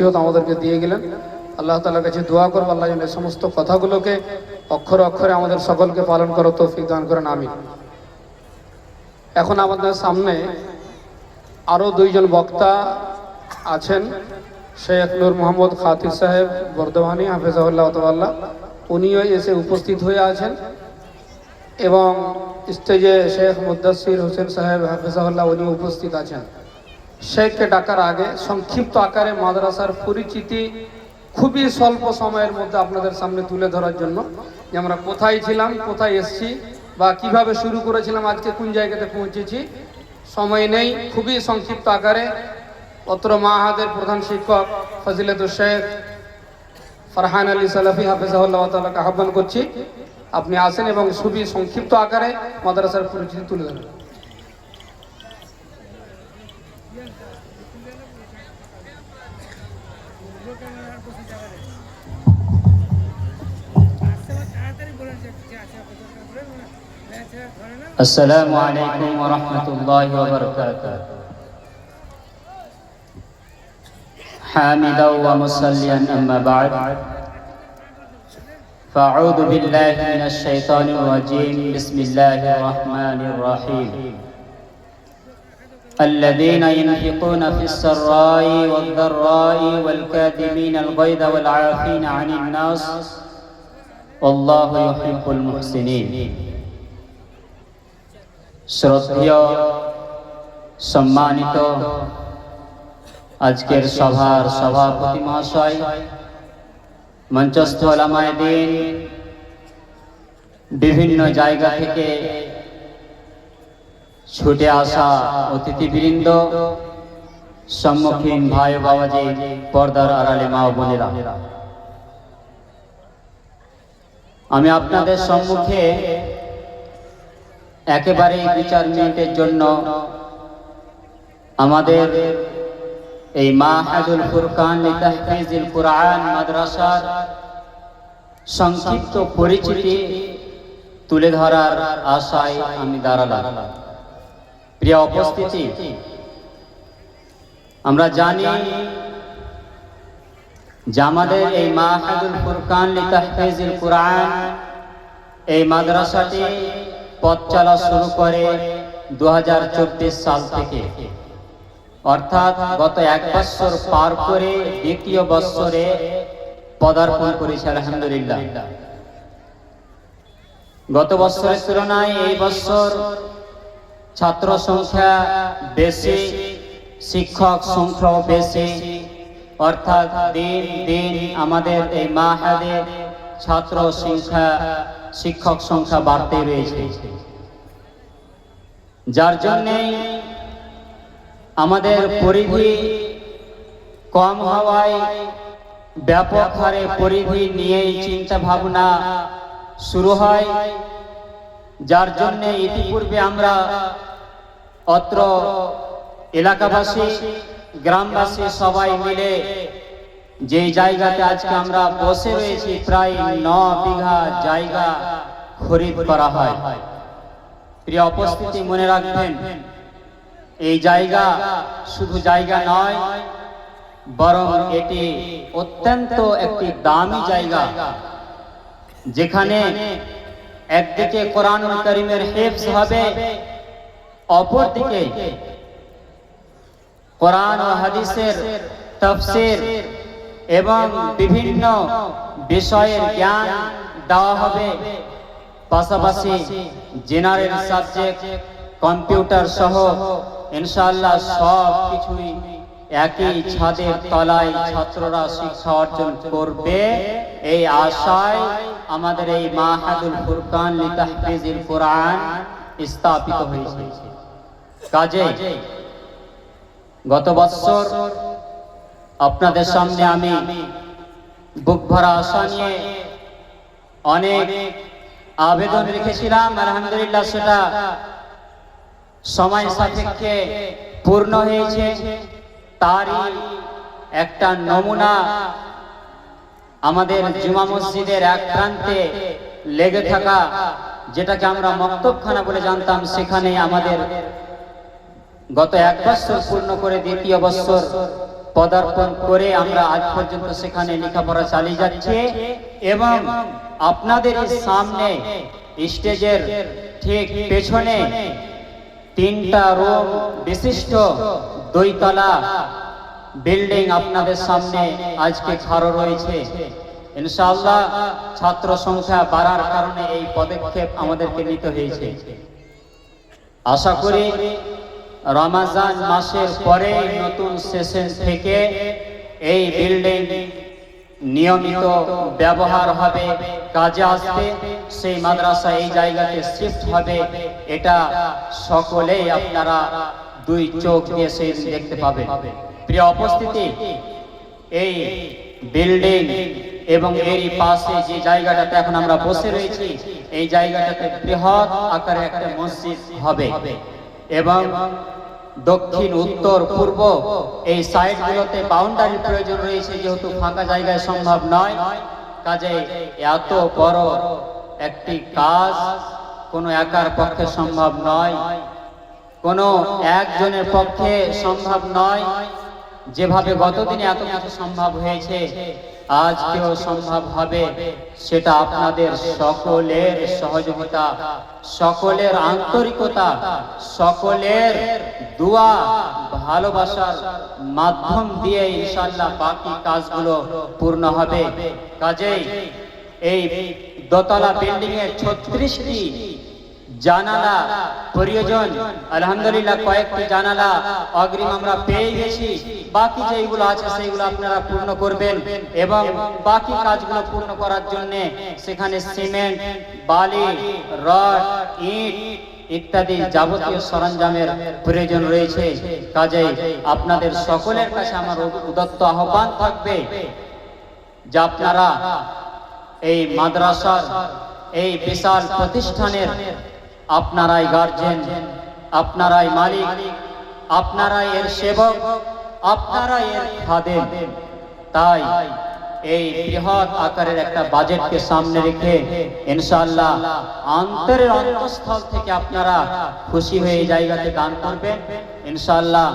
নসিহত আমাদেরকে দিয়ে গেলেন। আল্লাহ তাআলার কাছে দোয়া করব আল্লাহ যেন এই সমস্ত কথাগুলোকে অক্ষরে অক্ষরে আমাদের সকলকে পালন করার তৌফিক দান করেন, আমিন। এখন আমাদের সামনে আরও দুইজন বক্তা আছেন, শেখ নূর মোহাম্মদ খাতির সাহেব বর্ধমানী হাফেজাহুল্লাহ তাআলা, উনিও এসে উপস্থিত হয়ে আছেন, এবং স্টেজে শেখ মুদাসসির হোসেন সাহেব হাফেজাহুল্লাহ উনি উপস্থিত আছেন। শেখকে ডাকার আগে সংক্ষিপ্ত আকারে মাদ্রাসার পরিচিতি খুবই স্বল্প সময়ের মধ্যে আপনাদের সামনে তুলে ধরার জন্য, যে আমরা কোথায় ছিলাম, কোথায় এসেছি, বা কিভাবে শুরু করেছিলাম, আজকে কোন জায়গাতে পৌঁছেছি। সময় নেই, খুবই সংক্ষিপ্ত আকারে অত্র মাহাদের প্রধান শিক্ষক ফজিলতুল শেখ ফারহান আলী সালাফি হাফেজাহুল্লাহ তাআলাকে আহ্বান করছি, আপনি আসেন এবং খুবই সংক্ষিপ্ত আকারে মাদ্রাসার পরিচিতি তুলে ধরেন। السلام عليكم ورحمة الله وبركاته. حامدا ومصليا أما بعد، فأعوذ بالله من الشيطان الرجيم. بسم الله الرحمن الرحيم. الذين ينفقون في السراء والضراء والكاظمين الغيظ والعافين عن الناس والله يحب المحسنين. শ্রদ্ধেয় সম্মানিত আজকের সভার সভাপতি মহাশয়, মঞ্চস্থ ওলামায়ে দ্বীন, বিভিন্ন জায়গা থেকে ছুটে আসা অতিথিবৃন্দ, সম্মুখীন ভাই ও বাবাজি, পর্দার আড়ালে মা ও বোনেরা, আমি আপনাদের সম্মুখে একেবারে 2-4 মিনিটের জন্য আমাদের এই মাহাদুল ফুরকান লিতাহফিজিল কুরআন মাদ্রাসার সংক্ষিপ্ত পরিচিতি তুলে ধরার আশায় আমি দাঁড়ালাম। প্রিয় উপস্থিতি, আমরা জানি যে আমাদের এই মাহাদুল ফুরকান লিতাহফিজিল কুরআন এই মাদ্রাসাটি পথ চলা শুরু করে 2024 সাল থেকে, অর্থাৎ গত 1 বছর পার করে 2য় বছরে পদার্পণ করেছে আলহামদুলিল্লাহ। গত বছরের তুলনায় এই বছর ছাত্র সংখ্যা বেশি, শিক্ষক সংখ্যাও বেশি, অর্থাৎ দিন দিন আমাদের এই মাহাদে ছাত্র সংখ্যা, শিক্ষক সংখ্যা বাড়তে রয়েছে, যার জন্যে আমাদের পরিধি কম হওয়ায় ব্যাপক হারে পরিধি নিয়েই চিন্তা ভাবনা শুরু হয়, যার জন্যে ইতিপূর্বে আমরা অত্র এলাকাবাসী, গ্রামবাসী সবাই মিলে যে জায়গাতে আজকে আমরা বসে রয়েছি, প্রায় 9 বিঘা জায়গা খরিদ করা হয়। প্রিয় উপস্থিতি, মনে রাখবেন, এই জায়গা শুধু জায়গা নয়, বরং এটি অত্যন্ত একটি দামি জায়গা, যেখানে একদিকে কোরআনুল কারীমের হিফজ হবে, অপরদিকে কোরআন ও হাদিসের তাফসীর এবং বিভিন্ন বিষয়ের জ্ঞান দেওয়া হবে। পাশাপাশি জেনারেল সাবজেক্ট, কম্পিউটার সহ ইনশাআল্লাহ সব কিছুই একই ছাদের তলায় ছাত্ররা শিক্ষা অর্জন করবে, এই আশায় আমাদের এই মাহাদুল ফুরকান লিতাহফিজিল কুরআন স্থাপিত হয়েছে। কাজে গত বছর আপনাদের সামনে আমি বুক ভরা আশা নিয়ে অনেক আবেদন রেখেছিলাম, আলহামদুলিল্লাহ সেটা সময় সাপেক্ষে পূর্ণ হয়েছে। তারই একটা নমুনা আমাদের জুমা মসজিদের এক প্রান্তে লেগে থাকা, যেটাকে আমরা মক্তবখানা বলে জানতাম, সেখানে আমাদের গত 1 বছর পূর্ণ করে 2য় বছর পদার্পণ করে আমরা আজ পর্যন্ত সেখানে লেখাপড়া চালিয়ে যাচ্ছি এবং আপনাদের সামনে স্টেজের ঠিক পেছনে 3টা রুম বিশিষ্ট 2তলা বিল্ডিং আপনাদের সামনে আজকে খাড়া রয়েছে। ইনশাআল্লাহ ছাত্র সংখ্যা বাড়ার কারণে এই পদক্ষেপ আমাদেরকে নিতে হয়েছে। আশা করি রমজান মাসের পরে নতুন সেশন থেকে এই বিল্ডিং নিয়মিত ব্যবহার হবে, কাজে আসবে, সেই মাদ্রাসা এই জায়গাতে শিফট হবে, এটা সকলেই আপনারা 2 চোখ দিয়ে সেই দেখতে পাবেন। প্রিয় উপস্থিতি, এই বিল্ডিং এবং এরই পাশে যে জায়গাটাতে এখন আমরা বসে রয়েছি, এই জায়গাটাতে বৃহৎ আকারে একটা মসজিদ হবে এবং দক্ষিণ, উত্তর, পূর্ব এই সাইডগুলোতে বাউন্ডারির প্রয়োজন রয়েছে, যেহেতু ফাঁকা জায়গায় সম্ভব নয়। কাজে এত বড় একটি কাজ কোনো একার পক্ষে সম্ভব নয়, কোনো একজনের পক্ষে সম্ভব নয়। যেভাবে গতদিনে এত কিছু সম্ভব হয়েছে, আজকেও সম্ভব হবে। সেটা আপনাদের সকলের সহযোগিতা, সকলের আন্তরিকতা, সকলের দোয়া ভালোবাসার মাধ্যম দিয়ে ইনশাআল্লাহ বাকি কাজগুলো পূর্ণ হবে। কাজেই এই দোতলা বিল্ডিং এর 36টি জানালা প্রয়োজন। আলহামদুলিল্লাহ কয়েকটি জানালা অগ্রিম আমরা পেয়ে গেছি, বাকি যেগুলো আছে সেগুলো আপনারা পূর্ণ করবেন এবং বাকি কাজগুলো পূর্ণ করার জন্য সেখানে সিমেন্ট, বালি, রড, ইট ইত্যাদি যাবতীয় সরঞ্জামের প্রয়োজন রয়েছে। কাজেই আপনাদের সকলের কাছে আমার উদাত্ত আহ্বান থাকবে যে আপনারা এই মাদ্রাসার এই বিশাল প্রতিষ্ঠানের আপনারাই গার্জেন, আপনারাই মালিক, আপনারাই এর সেবক, আপনারাই এর খাদেম। তাই এই বৃহৎ আকারের একটা বাজেটকে সামনে রেখে ইনশাআল্লাহ অন্তরের অন্তঃস্থল থেকে আপনারা খুশি হয়ে এই জায়গাতে দান করবেন। ইনশাআল্লাহ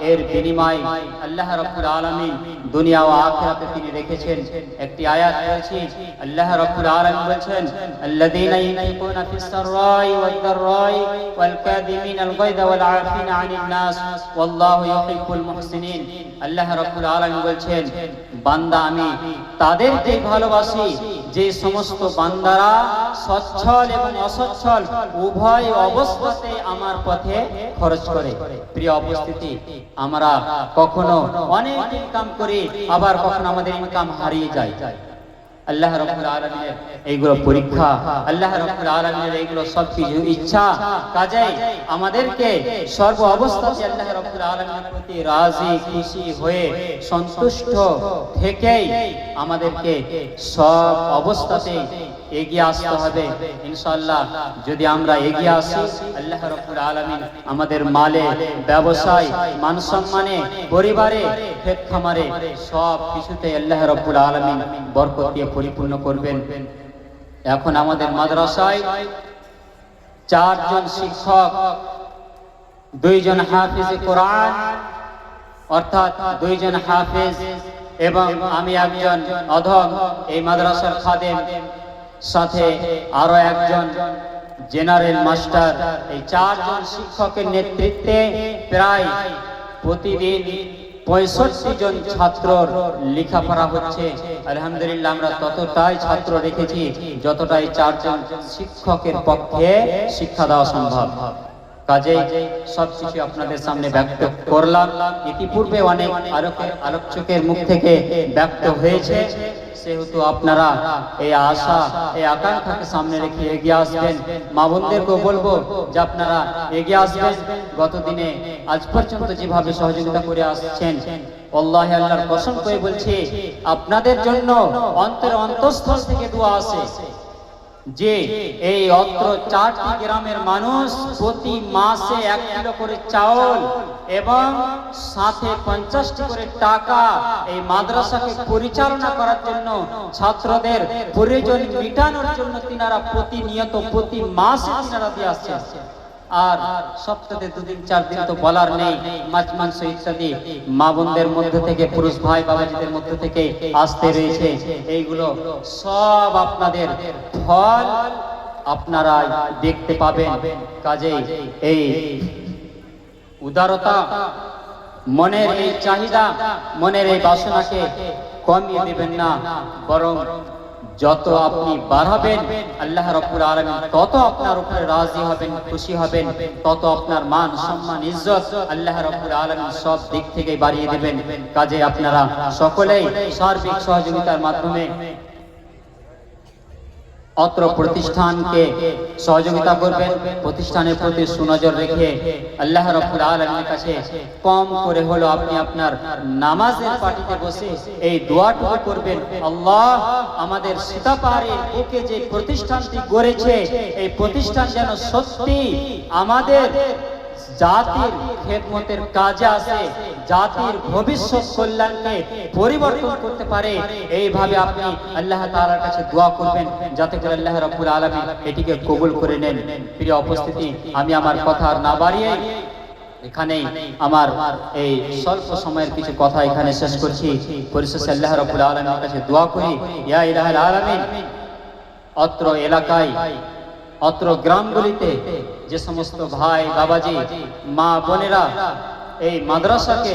এর বিনিময় আল্লাহ রাব্বুল আলামিন দুনিয়া ও আখিরাতে তিনি রেখেছেন। একটি আয়াত রয়েছে, আল্লাহ রাব্বুল আলামিন বলেছেন, আল্লাযীনা ইউনফিকুনা ফিস সাররাই ওয়াদ দাররাই ওয়াল কাযিমিনাল গায়যা ওয়াল আফিনা আনিন নাস ওয়াল্লাহু ইউহিব্বুল মুহসিনিন। আল্লাহ রাব্বুল আলামিন বলেছেন, বান্দা আমি তাদেরকে ভালোবাসি যে সমস্ত বান্দারা সচ্ছল এবং অসচ্ছল উভয় অবস্থাতে আমার পথে খরচ করে। প্রিয় উপস্থিতি, আমরা কখনো অনেক ইনকাম করি, আবার কখনো আমাদের ইনকাম হারিয়ে যায়। আল্লাহ রাব্বুল আলামিনের এইগুলো পরীক্ষা, আল্লাহ রাব্বুল আলামিনের এইগুলো সব কিছু ইচ্ছা। কাজেই আমাদেরকে সর্ব অবস্থাতে আল্লাহ রাব্বুল আলামিনের প্রতি রাজি খুশি হয়ে সন্তুষ্ট থেকেই আমাদেরকে সব অবস্থাতে এগিয়ে আসতে হবে। ইনশাআল্লাহ যদি আমরা এগিয়ে আসি, আল্লাহ রাব্বুল আলামিন আমাদের মালে, ব্যবসায়, মান সম্মানে, পরিবারে, ক্ষেত খামারে সব কিছুতে আল্লাহ রাব্বুল আলামিন বরকত দিয়ে পরিপূর্ণ করবেন। এখন আমাদের মাদ্রাসায় 4 জন শিক্ষক, 2 জন হাফিজ কোরআন, অর্থাৎ 2 জন হাফিজ এবং আমি একজন অধম এই মাদ্রাসার খাদেম, সাথে আরো একজন জেনারেল মাস্টার। এই 4 জন শিক্ষকের নেতৃত্বে প্রায় প্রতিদিন 65 জন ছাত্রর লেখাপড়া হচ্ছে। আলহামদুলিল্লাহ আমরা ততটাই ছাত্র রেখেছি যতটাই 4 জন শিক্ষকের পক্ষে শিক্ষা দেওয়া সম্ভব। কাজেই সবকিছু আপনাদের সামনে ব্যক্ত করলাম। ইতিপূর্বে অনেক আলোচকের মুখ থেকে ব্যক্ত হয়েছে, সেহেতু আপনারা এই আশা, এই আকাঙ্ক্ষাকে সামনে রেখে এগিয়ে আসবেন। মা বোনদেরকেও বলবো যে আপনারা এগিয়ে আসবেন। গতদিনে আজ পর্যন্ত যেভাবে সহযোগিতা করে আসছেন, আল্লাহ আল্লাহর কসম করে বলছি, আপনাদের জন্য অন্তরের অন্তঃস্থল থেকে দোয়া আসে যে এই অত্র 4টি গ্রামের মানুষ প্রতি মাসে 1 কিলো করে চাউল এবং সাথে 50টি করে টাকা এই মাদ্রাসাকে পরিচালনা করার জন্য, ছাত্রদের প্রয়োজন মেটানোর জন্য তিনারা প্রতিনিয়ত প্রতি মাসে তিনারা দিয়ে আসছেন। আর সপ্তাহে 2 দিন 4 দিন তো বলার নেই, মাছ মাংস ইত্যাদি মা বোনদের মধ্যে থেকে, পুরুষ ভাই বাবাজিদের মধ্যে থেকে আসতে রয়েছে। এইগুলো সব আপনাদের ফল আপনারা দেখতে পাবেন। কাজেই এই উদারতা, মনের এই চাহিদা, মনের এই বাসনাকে কমিয়ে দেবেন না, বরং যত আপনি বাড়াবেন আল্লাহ রাব্বুল আলামিন তত আপনার উপরে রাজি হবেন, খুশি হবেন, তত আপনার মান সম্মান ইজ্জত আল্লাহ রাব্বুল আলামিন সব দিক থেকে বাড়িয়ে দেবেন। কাজে আপনারা সকলেই সার্বিক সহযোগিতার মাধ্যমে অত্র প্রতিষ্ঠানকে সহযোগিতা করবেন। প্রতিষ্ঠানের প্রতি সুনজর রেখে আল্লাহ রাব্বুল আলামিনের কাছে কম করে হলো আপনি আপনার নামাজের পাটিতে বসে এই দোয়াটুকু করবেন, আল্লাহ আমাদের সীতাপাহাড়ের বুকে যে প্রতিষ্ঠানটি গড়েছে এই প্রতিষ্ঠান যেন সত্যি আমাদের জাতির খেদমতের কাজে আসে, জাতির ভবিষ্যৎ কল্যাণকে পরিবর্তন করতে পারে। এইভাবে আপনি আল্লাহ তাআলার কাছে দোয়া করবেন, যাতে করে আল্লাহ রাব্বুল আলামিন এটিকে কবুল করে নেন। প্রিয় উপস্থিতি, আমি আমার কথা আর না বাড়িয়ে এখানেই আমার এই স্বল্প সময়ের কিছু কথা এখানে শেষ করছি। পরিশেষে আল্লাহ রাব্বুল আলামিনের কাছে দোয়া করি, ইয়া ইলাহাল আলামিন, অত্র এলাকায়, অত্র গ্রামগুলিতে যে সমস্ত ভাই বাবাজি মা বোনেরা এই মাদ্রাসাকে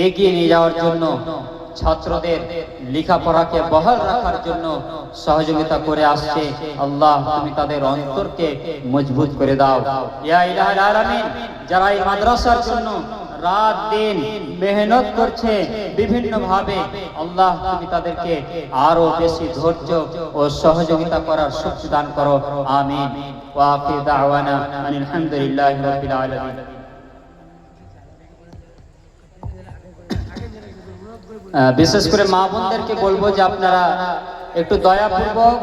এগিয়ে নিয়ে যাওয়ার জন্য, ছাত্রদের লেখাপড়াকে বহাল রাখার জন্য সহযোগিতা করে আসছে, আল্লাহ তুমি তাদের অন্তরকে মজবুত করে দাও। ইয়া ইলাহাল আলামিন, যারা এই মাদ্রাসার জন্য রাত দিন মেহনত করছে বিভিন্ন ভাবে, আল্লাহ তুমি তাদেরকে আরো বেশি ধৈর্য ও সহযোগিতা করার শক্তি দান করো। আমিন। ওয়া আখিরু দাওয়ানা আনিল হামদুলিল্লাহি রাব্বিল আলামিন। বিশেষ করে মা বোনদেরকে বলবো যে আপনারা একটু দয়াপূর্বক